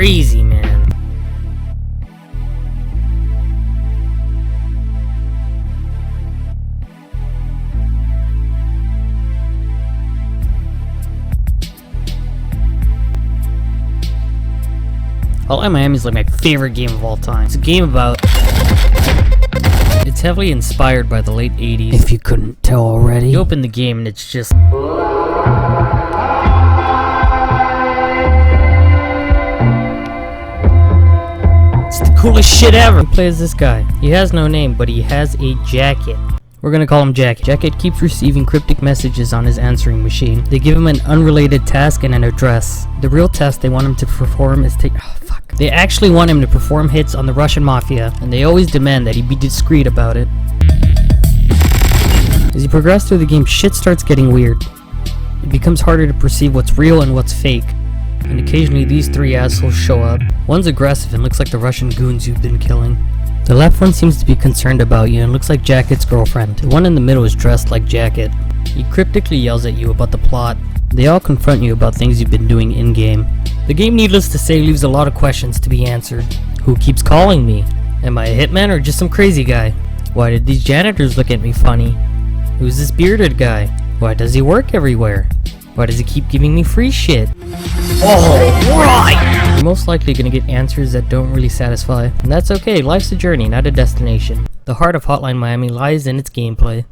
crazy, man. Hotline Miami is like my favorite game of all time. It's a game about... It's heavily inspired by the late 80s. If you couldn't tell already. You open the game and it's just... It's the coolest shit ever. Who plays this guy? He has no name, but he has a jacket. We're gonna call him Jacket. Jacket keeps receiving cryptic messages on his answering machine. They give him an unrelated task and an address. The real task they want him to perform is They actually want him to perform hits on the Russian mafia, and they always demand that he be discreet about it. As you progress through the game, shit starts getting weird. It becomes harder to perceive what's real and what's fake. And occasionally these three assholes show up. One's aggressive and looks like the Russian goons you've been killing. The left one seems to be concerned about you and looks like Jacket's girlfriend. The one in the middle is dressed like Jacket. He cryptically yells at you about the plot. They all confront you about things you've been doing in-game. The game, needless to say, leaves a lot of questions to be answered. Who keeps calling me? Am I a hitman or just some crazy guy? Why did these janitors look at me funny? Who's this bearded guy? Why does he work everywhere? Why does he keep giving me free shit? Alright! You're most likely gonna get answers that don't really satisfy. And that's okay, life's a journey, not a destination. The heart of Hotline Miami lies in its gameplay.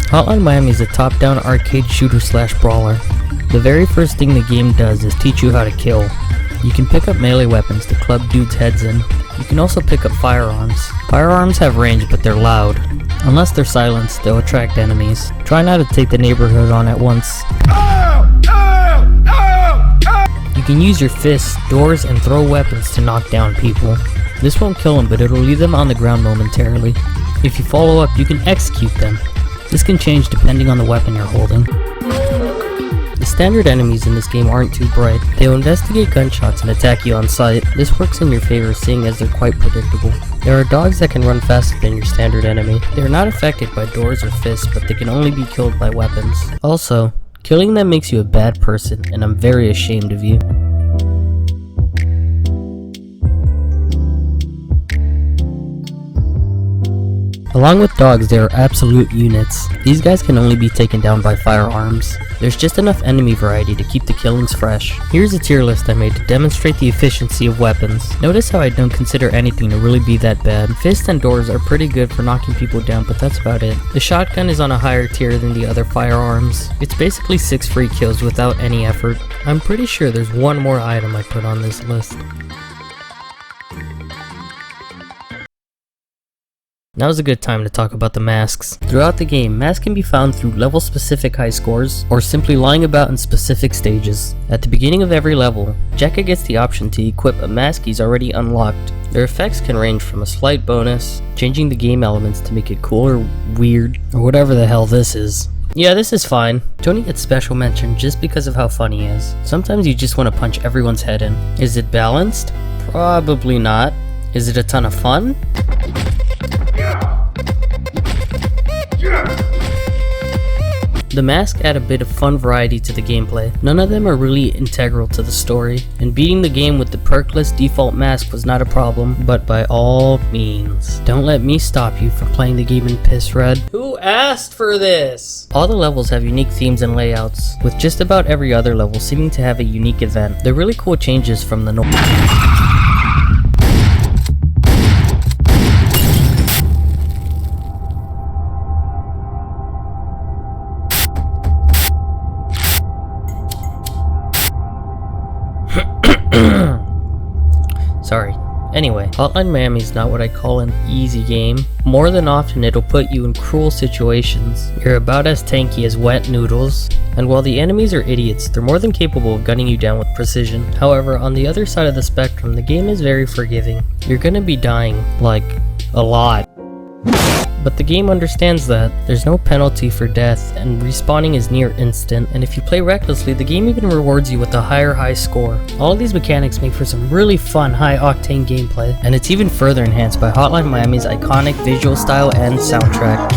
Hotline Miami is a top-down arcade shooter / brawler. The very first thing the game does is teach you how to kill. You can pick up melee weapons to club dudes' heads in. You can also pick up firearms. Firearms have range, but they're loud. Unless they're silenced, they'll attract enemies. Try not to take the neighborhood on at once. You can use your fists, doors, and throw weapons to knock down people. This won't kill them, but it'll leave them on the ground momentarily. If you follow up, you can execute them. This can change depending on the weapon you're holding. The standard enemies in this game aren't too bright. They'll investigate gunshots and attack you on sight. This works in your favor, seeing as they're quite predictable. There are dogs that can run faster than your standard enemy. They are not affected by doors or fists, but they can only be killed by weapons. Also, killing them makes you a bad person, and I'm very ashamed of you. Along with dogs, they are absolute units. These guys can only be taken down by firearms. There's just enough enemy variety to keep the killings fresh. Here's a tier list I made to demonstrate the efficiency of weapons. Notice how I don't consider anything to really be that bad. Fists and doors are pretty good for knocking people down, but that's about it. The shotgun is on a higher tier than the other firearms. It's basically 6 free kills without any effort. I'm pretty sure there's one more item I put on this list. Now's a good time to talk about the masks. Throughout the game, masks can be found through level-specific high scores, or simply lying about in specific stages. At the beginning of every level, Jacket gets the option to equip a mask he's already unlocked. Their effects can range from a slight bonus, changing the game elements to make it cool or weird, or whatever the hell this is. Yeah, this is fine. Tony gets special mention just because of how funny he is. Sometimes you just want to punch everyone's head in. Is it balanced? Probably not. Is it a ton of fun? The masks add a bit of fun variety to the gameplay. None of them are really integral to the story, and beating the game with the perkless default mask was not a problem, but by all means, don't let me stop you from playing the game in piss red. Who asked for this? All the levels have unique themes and layouts, with just about every other level seeming to have a unique event. They're really cool changes from the norm. Sorry. Anyway, Hotline Miami's not what I call an easy game. More than often it'll put you in cruel situations. You're about as tanky as wet noodles, and while the enemies are idiots, they're more than capable of gunning you down with precision. However, on the other side of the spectrum, the game is very forgiving. You're gonna be dying, like, a lot. But the game understands that. There's no penalty for death, and respawning is near instant, and if you play recklessly, the game even rewards you with a high score. All of these mechanics make for some really fun, high-octane gameplay, and it's even further enhanced by Hotline Miami's iconic visual style and soundtrack.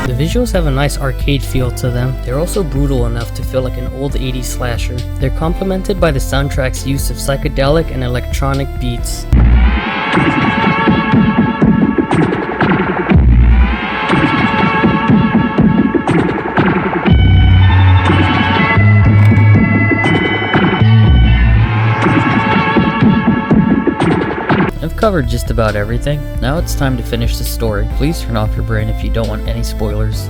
The visuals have a nice arcade feel to them. They're also brutal enough to feel like an old 80s slasher. They're complemented by the soundtrack's use of psychedelic and electronic beats. I've covered just about everything. Now it's time to finish the story. Please turn off your brain if you don't want any spoilers.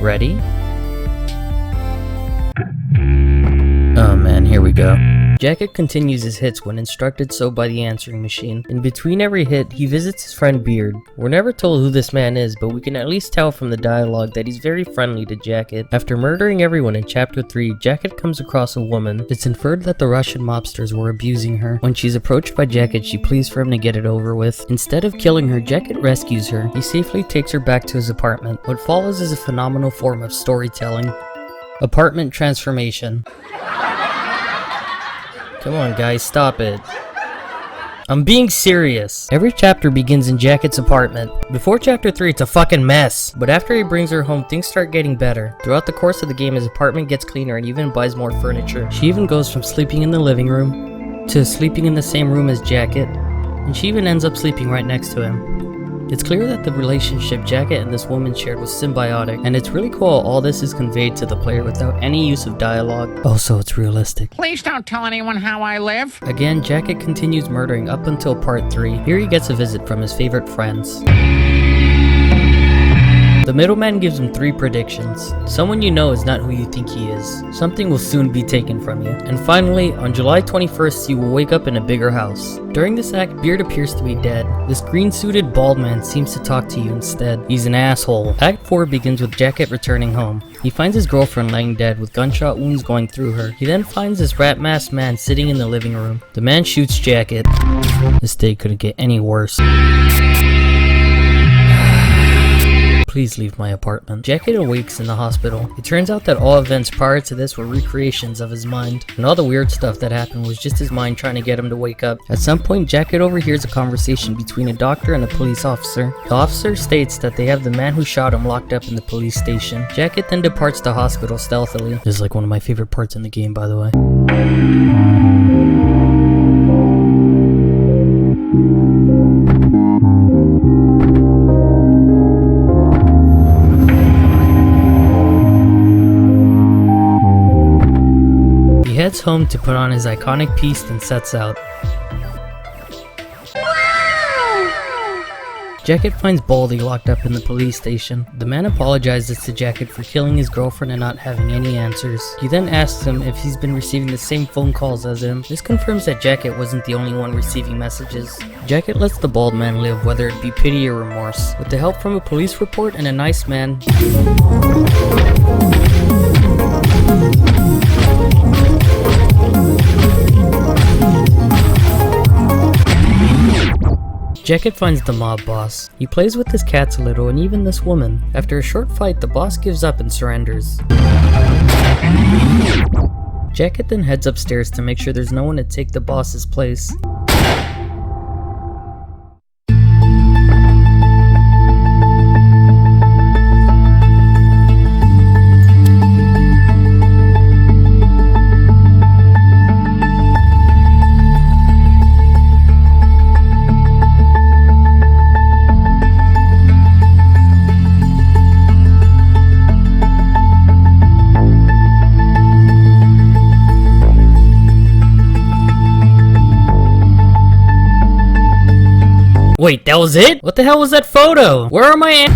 Ready? Oh man, here we go. Jacket continues his hits when instructed so by the answering machine. In between every hit, he visits his friend Beard. We're never told who this man is, but we can at least tell from the dialogue that he's very friendly to Jacket. After murdering everyone in Chapter 3, Jacket comes across a woman. It's inferred that the Russian mobsters were abusing her. When she's approached by Jacket, she pleads for him to get it over with. Instead of killing her, Jacket rescues her. He safely takes her back to his apartment. What follows is a phenomenal form of storytelling. Apartment transformation. Come on guys, stop it. I'm being serious. Every chapter begins in Jacket's apartment. Before Chapter 3, it's a fucking mess. But after he brings her home, things start getting better. Throughout the course of the game, his apartment gets cleaner and even buys more furniture. She even goes from sleeping in the living room to sleeping in the same room as Jacket. And she even ends up sleeping right next to him. It's clear that the relationship Jacket and this woman shared was symbiotic, and it's really cool all this is conveyed to the player without any use of dialogue. Also, it's realistic. Please don't tell anyone how I live. Again, Jacket continues murdering up until part 3. Here he gets a visit from his favorite friends. The middleman gives him 3 predictions. Someone you know is not who you think he is. Something will soon be taken from you. And finally, on July 21st, you will wake up in a bigger house. During this act, Beard appears to be dead. This green-suited bald man seems to talk to you instead. He's an asshole. Act 4 begins with Jacket returning home. He finds his girlfriend laying dead with gunshot wounds going through her. He then finds this rat-masked man sitting in the living room. The man shoots Jacket. This day couldn't get any worse. Please leave my apartment. Jacket awakes in the hospital. It turns out that all events prior to this were recreations of his mind, and all the weird stuff that happened was just his mind trying to get him to wake up. At some point, Jacket overhears a conversation between a doctor and a police officer. The officer states that they have the man who shot him locked up in the police station. Jacket then departs the hospital stealthily. This is like one of my favorite parts in the game, by the way. He heads home to put on his iconic piece and sets out. Jacket finds Baldy locked up in the police station. The man apologizes to Jacket for killing his girlfriend and not having any answers. He then asks him if he's been receiving the same phone calls as him. This confirms that Jacket wasn't the only one receiving messages. Jacket lets the bald man live, whether it be pity or remorse. With the help from a police report and a nice man, Jacket finds the mob boss. He plays with his cats a little and even this woman. After a short fight, the boss gives up and surrenders. Jacket then heads upstairs to make sure there's no one to take the boss's place. Wait, that was it? What the hell was that photo? Where are my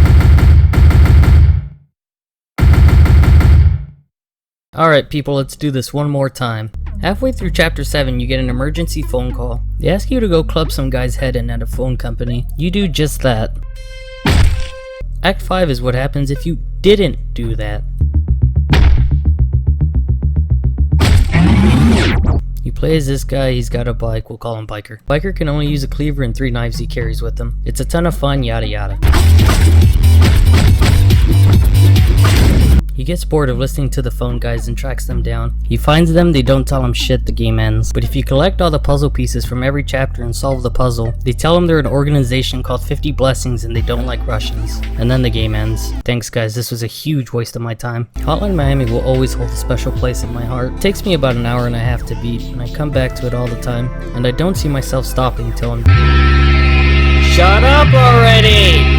Alright people, let's do this one more time. Halfway through chapter 7, you get an emergency phone call. They ask you to go club some guy's head in at a phone company. You do just that. Act 5 is what happens if you didn't do that. You play as this guy, he's got a bike, we'll call him Biker. Biker can only use a cleaver and 3 knives he carries with him. It's a ton of fun, yada yada. He gets bored of listening to the phone guys and tracks them down. He finds them, they don't tell him shit, the game ends. But if you collect all the puzzle pieces from every chapter and solve the puzzle, they tell him they're an organization called 50 Blessings and they don't like Russians. And then the game ends. Thanks guys, this was a huge waste of my time. Hotline Miami will always hold a special place in my heart. It takes me about an hour and a half to beat, and I come back to it all the time. And I don't see myself stopping till I'm... Shut up already!